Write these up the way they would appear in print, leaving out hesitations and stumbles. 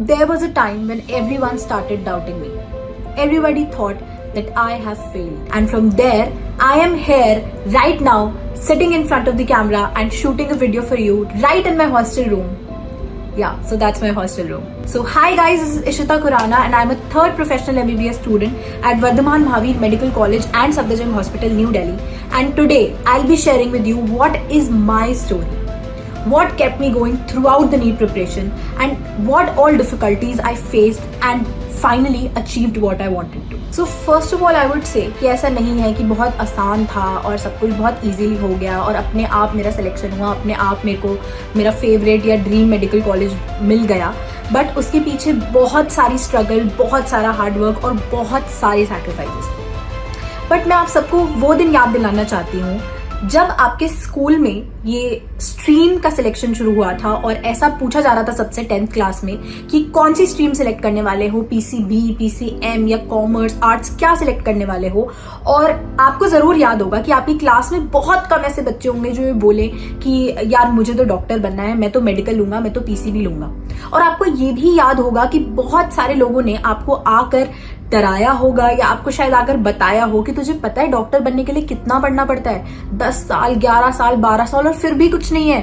there was a time when everyone started doubting me. Everybody thought that I have failed. And from there, I am here right now, sitting in front of the camera and shooting a video for you right in my hostel room. Yeah, so that's my hostel room. So hi guys, this is Ishita Khurana and I'm a third professional MBBS student at Vardhaman Mahavir Medical College and Safdarjung Hospital, New Delhi. And today I'll be sharing with you what is my story. What kept me going throughout the NEET preparation and what all difficulties I faced and finally achieved what I wanted to. So first of all I would say कि ऐसा नहीं है कि बहुत आसान था और सब कुछ बहुत इजीली हो गया और अपने आप मेरा सिलेक्शन हुआ, अपने आप मेरे को मेरा फेवरेट या ड्रीम मेडिकल कॉलेज मिल गया. बट उसके पीछे बहुत सारी स्ट्रगल, बहुत सारा हार्डवर्क और बहुत सारे सैक्रिफाइसेस थे. बट मैं आप सबको वो दिन याद दिलाना चाहती हूँ जब आपके स्कूल में ये स्ट्रीम का सिलेक्शन शुरू हुआ था और ऐसा पूछा जा रहा था सबसे 10th क्लास में कि कौन सी स्ट्रीम सिलेक्ट करने वाले हो, PCB, PCM या कॉमर्स, आर्ट्स, क्या सिलेक्ट करने वाले हो. और आपको जरूर याद होगा कि आपकी क्लास में बहुत कम ऐसे बच्चे होंगे जो ये बोले कि यार मुझे तो डॉक्टर बनना है, मैं तो मेडिकल लूंगा, मैं तो PCB लूंगा. और आपको ये भी याद होगा कि बहुत सारे लोगों ने आपको आकर डराया होगा या आपको शायद आकर बताया हो कि तुझे पता है डॉक्टर बनने के लिए कितना पढ़ना पड़ता है, 10 साल, 11 साल, 12 साल और फिर भी कुछ नहीं है.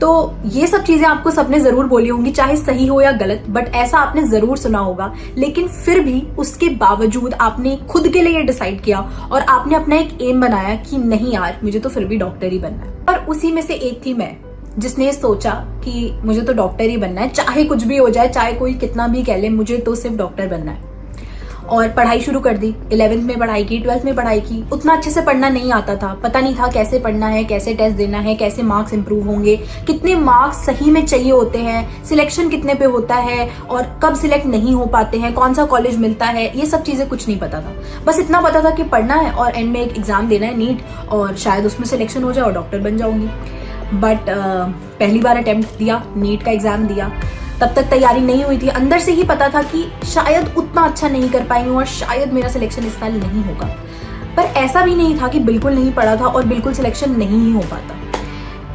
तो ये सब चीजें आपको सबने जरूर बोली होंगी, चाहे सही हो या गलत, बट ऐसा आपने जरूर सुना होगा. लेकिन फिर भी उसके बावजूद आपने खुद के लिए डिसाइड किया और आपने अपना एक एम बनाया कि नहीं यार मुझे तो फिर भी डॉक्टर ही बनना है. और उसी में से एक थी मैं, जिसने सोचा कि मुझे तो डॉक्टर ही बनना है, चाहे कुछ भी हो जाए, चाहे कोई कितना भी कह ले, मुझे तो सिर्फ डॉक्टर बनना है. और पढ़ाई शुरू कर दी. 11th में पढ़ाई की, 12th में पढ़ाई की. उतना अच्छे से पढ़ना नहीं आता था, पता नहीं था कैसे पढ़ना है, कैसे टेस्ट देना है, कैसे मार्क्स इंप्रूव होंगे, कितने मार्क्स सही में चाहिए होते हैं, सिलेक्शन कितने पे होता है और कब सिलेक्ट नहीं हो पाते हैं, कौन सा कॉलेज मिलता है, ये सब चीजें कुछ नहीं पता था. बस इतना पता था कि पढ़ना है और एंड में एक एग्जाम देना है, नीट, और शायद उसमें सिलेक्शन हो जाए और डॉक्टर बन जाऊंगी. बट पहली बार अटेम्प्ट दिया, नीट का एग्जाम दिया. तब तक तैयारी नहीं हुई थी, अंदर से ही पता था कि शायद उतना अच्छा नहीं कर पाई हूँ और शायद मेरा सिलेक्शन इस साल नहीं होगा. पर ऐसा भी नहीं था कि बिल्कुल नहीं पढ़ा था और बिल्कुल सिलेक्शन नहीं ही हो पाता.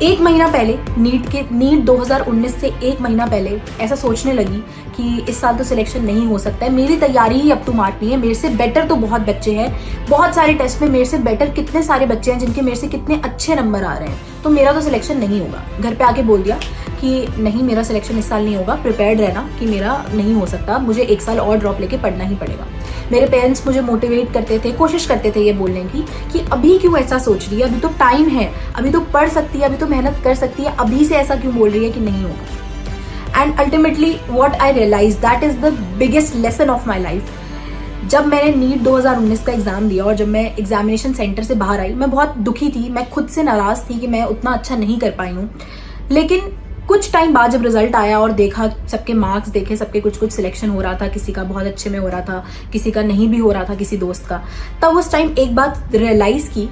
एक महीना पहले नीट 2019 से एक महीना पहले ऐसा सोचने लगी कि इस साल तो सिलेक्शन नहीं हो सकता है, मेरी तैयारी ही अप टू मार्क नहीं है, मेरे से बेटर तो बहुत बच्चे हैं, बहुत सारे टेस्ट में मेरे से बेटर कितने सारे बच्चे हैं जिनके मेरे से कितने अच्छे नंबर आ रहे हैं, तो मेरा तो सिलेक्शन नहीं होगा. घर पे आके बोल दिया कि नहीं मेरा सिलेक्शन इस साल नहीं होगा, प्रिपेयर्ड रहना कि मेरा नहीं हो सकता, मुझे एक साल और ड्रॉप लेके पढ़ना ही पड़ेगा. मेरे पेरेंट्स मुझे मोटिवेट करते थे, कोशिश करते थे ये बोलने की कि अभी क्यों ऐसा सोच रही है, अभी तो टाइम है, अभी तो पढ़ सकती है, अभी तो मेहनत कर सकती है, अभी से ऐसा क्यों बोल रही है कि नहीं होगा. And ultimately what I realise, that is the biggest lesson of my life. जब मैंने नीट 2019 का एग्जाम दिया और जब मैं एग्जामिनेशन सेंटर से बाहर आई, मैं बहुत दुखी थी, मैं खुद से नाराज थी कि मैं उतना अच्छा नहीं कर पाई हूँ. लेकिन कुछ टाइम बाद जब रिजल्ट आया और देखा, सबके मार्क्स देखे, सबके कुछ कुछ सिलेक्शन हो रहा था, किसी का बहुत अच्छे में हो रहा था, किसी का नहीं भी हो रहा था, किसी दोस्त का, तब उस टाइम एक बात रियलाइज की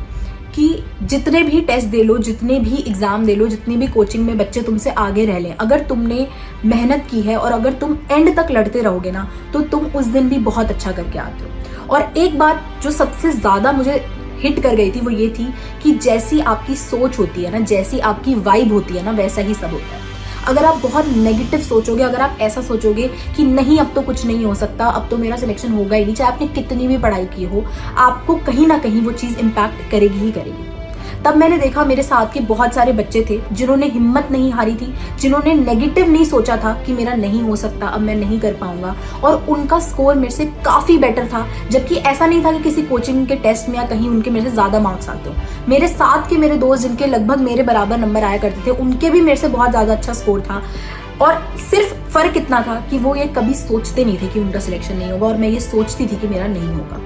कि जितने भी टेस्ट दे लो, जितने भी एग्जाम दे लो, जितनी भी कोचिंग में बच्चे तुमसे आगे रह लें, अगर तुमने मेहनत की है और अगर तुम एंड तक लड़ते रहोगे ना, तो तुम उस दिन भी बहुत अच्छा करके आते हो. और एक बात जो सबसे ज्यादा मुझे हिट कर गई थी वो ये थी कि जैसी आपकी सोच होती है ना, जैसी आपकी वाइब होती है ना, वैसा ही सब होता है. अगर आप बहुत नेगेटिव सोचोगे, अगर आप ऐसा सोचोगे कि नहीं अब तो कुछ नहीं हो सकता, अब तो मेरा सिलेक्शन होगा ही नहीं, चाहे आपने कितनी भी पढ़ाई की हो, आपको कहीं ना कहीं वो चीज़ इम्पैक्ट करेगी ही करेगी. तब मैंने देखा मेरे साथ के बहुत सारे बच्चे थे जिन्होंने हिम्मत नहीं हारी थी, जिन्होंने नेगेटिव नहीं सोचा था कि मेरा नहीं हो सकता, अब मैं नहीं कर पाऊंगा, और उनका स्कोर मेरे से काफी बेटर था. जबकि ऐसा नहीं था कि किसी कोचिंग के टेस्ट में या कहीं उनके मेरे से ज्यादा मार्क्स आते हो. मेरे साथ के मेरे दोस्त जिनके लगभग मेरे बराबर नंबर आया करते थे, उनके भी मेरे से बहुत ज्यादा अच्छा स्कोर था. और सिर्फ फर्क इतना था कि वो ये कभी सोचते नहीं थे कि उनका सिलेक्शन नहीं होगा और मैं ये सोचती थी कि मेरा नहीं होगा.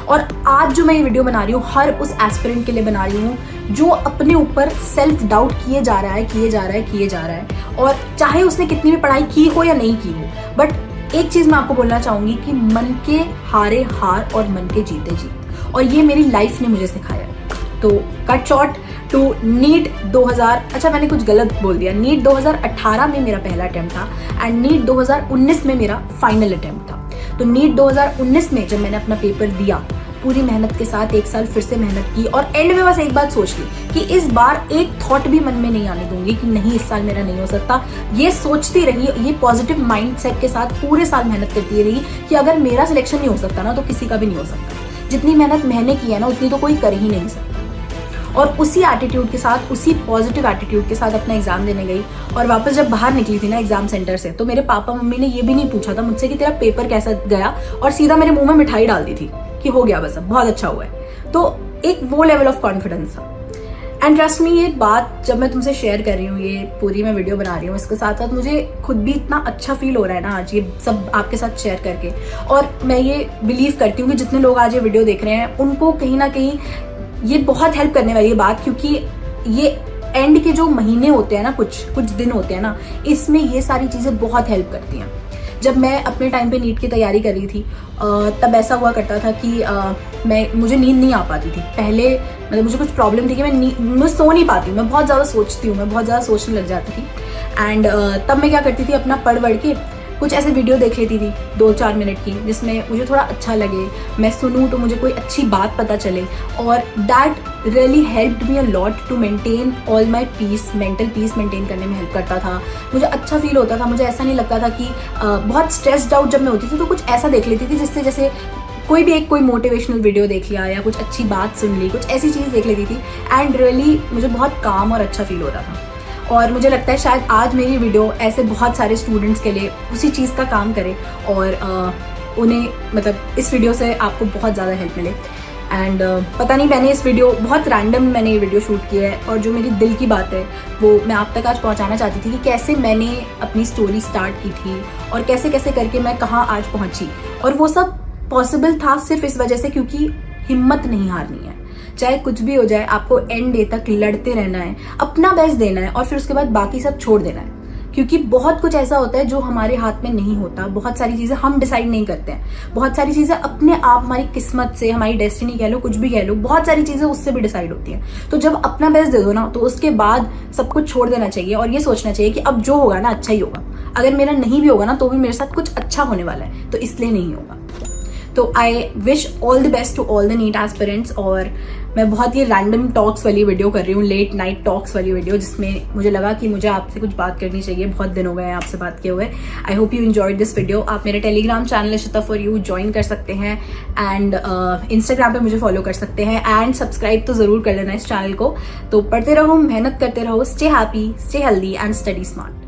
और आज जो मैं ये वीडियो बना रही हूँ, हर उस एस्पिरेंट के लिए बना रही हूँ जो अपने ऊपर सेल्फ डाउट किए जा रहा है. और चाहे उसने कितनी भी पढ़ाई की हो या नहीं की हो, बट एक चीज मैं आपको बोलना चाहूंगी कि मन के हारे हार और मन के जीते जीत. और ये मेरी लाइफ ने मुझे सिखाया. तो कट शॉर्ट टू नीट 2000, अच्छा मैंने कुछ गलत बोल दिया, नीट 2018 में मेरा पहला अटेम्प्ट था एंड नीट 2019 में मेरा फाइनल अटेम्प्ट था. तो नीट 2019 में जब मैंने अपना पेपर दिया पूरी मेहनत के साथ 1 साल फिर से मेहनत की और एंड में बस एक बात सोच ली कि इस बार एक थॉट भी मन में नहीं आने दूंगी कि नहीं इस साल मेरा नहीं हो सकता। ये सोचती रही, ये पॉजिटिव माइंडसेट के साथ पूरे साल मेहनत करती रही कि अगर मेरा सिलेक्शन नहीं हो सकता ना तो किसी का भी नहीं हो सकता। जितनी मेहनत मैंने की है ना उतनी तो कोई कर ही नहीं सकता। और उसी एटीट्यूड के साथ, उसी पॉजिटिव एटीट्यूड के साथ अपना एग्जाम देने गई। और वापस जब बाहर निकली थी ना एग्जाम सेंटर से, तो मेरे पापा मम्मी ने ये भी नहीं पूछा था मुझसे कि तेरा पेपर कैसा गया, और सीधा मेरे मुंह में मिठाई डाल दी थी कि हो गया, बस अब बहुत अच्छा हुआ है। तो एक वो लेवल ऑफ कॉन्फिडेंस था। एंड ट्रस्ट मी, ये बात जब मैं तुमसे शेयर कर रही हूँ, ये पूरी मैं वीडियो बना रही हूँ, इसके साथ साथ मुझे खुद भी इतना अच्छा फील हो रहा है ना आज ये सब आपके साथ शेयर करके। और मैं ये बिलीव करती हूँ कि जितने लोग आज ये वीडियो देख रहे हैं उनको कहीं ना कहीं ये बहुत हेल्प करने वाली है बात, क्योंकि ये एंड के जो महीने होते हैं ना, कुछ दिन होते हैं ना, इसमें ये सारी चीज़ें बहुत हेल्प करती हैं। जब मैं अपने टाइम पे नीट की तैयारी कर रही थी तब ऐसा हुआ करता था कि मुझे नींद नहीं आ पाती थी। पहले मतलब मुझे कुछ प्रॉब्लम थी कि मैं सो नहीं पाती, मैं बहुत ज़्यादा सोचती हूँ, मैं बहुत ज़्यादा सोचने लग जाती थी। एंड तब मैं क्या करती थी, अपना पढ़ के कुछ ऐसे वीडियो देख लेती थी 2-4 मिनट की, जिसमें मुझे थोड़ा अच्छा लगे, मैं सुनूं तो मुझे कोई अच्छी बात पता चले। और that really helped me a lot to maintain all my peace, mental peace maintain करने में हेल्प करता था। मुझे अच्छा फील होता था, मुझे ऐसा नहीं लगता था कि बहुत स्ट्रेस्ड आउट जब मैं होती थी तो कुछ ऐसा देख लेती थी जिससे, जैसे कोई मोटिवेशनल वीडियो देख लिया या कुछ अच्छी बात सुन ली, कुछ ऐसी चीज़ देख लेती थी। एंड रियली मुझे बहुत काम और अच्छा फील होता था। और मुझे लगता है शायद आज मेरी वीडियो ऐसे बहुत सारे स्टूडेंट्स के लिए उसी चीज़ का काम करे और उन्हें मतलब इस वीडियो से आपको बहुत ज़्यादा हेल्प मिले। एंड पता नहीं, मैंने इस वीडियो बहुत रैंडम मैंने ये वीडियो शूट किया है और जो मेरी दिल की बात है वो मैं आप तक आज पहुंचाना चाहती थी कि कैसे मैंने अपनी स्टोरी स्टार्ट की थी और कैसे कैसे करके मैं कहाँ आज पहुंची। और वो सब पॉसिबल था सिर्फ इस वजह से क्योंकि हिम्मत नहीं हारनी है। चाहे कुछ भी हो जाए, आपको एंड डे तक लड़ते रहना है, अपना बेस्ट देना है और फिर उसके बाद बाकी सब छोड़ देना है। क्योंकि बहुत कुछ ऐसा होता है जो हमारे हाथ में नहीं होता, बहुत सारी चीज़ें हम डिसाइड नहीं करते हैं, बहुत सारी चीज़ें अपने आप हमारी किस्मत से, हमारी डेस्टिनी कह लो, कुछ भी कह लो, बहुत सारी चीज़ें उससे भी डिसाइड होती हैं। तो जब अपना बेस्ट दे दो ना तो उसके बाद सब कुछ छोड़ देना चाहिए और ये सोचना चाहिए कि अब जो होगा ना अच्छा ही होगा। अगर मेरा नहीं भी होगा ना तो भी मेरे साथ कुछ अच्छा होने वाला है, तो इसलिए नहीं होगा। तो I wish all the best to all the NEET aspirants. और मैं बहुत ही रैंडम टॉक्स वाली वीडियो कर रही हूँ, लेट नाइट टॉक्स वाली वीडियो, जिसमें मुझे लगा कि मुझे आपसे कुछ बात करनी चाहिए, बहुत दिन हो गए हैं आपसे बात किए हुए। I hope you enjoyed this video. आप मेरे Telegram channel Ishita for you join कर सकते हैं एंड इंस्टाग्राम पे मुझे फॉलो कर सकते हैं एंड सब्सक्राइब तो ज़रूर कर लेना इस चैनल को। तो पढ़ते रहो, मेहनत करते रहो, stay happy, stay healthy and study smart.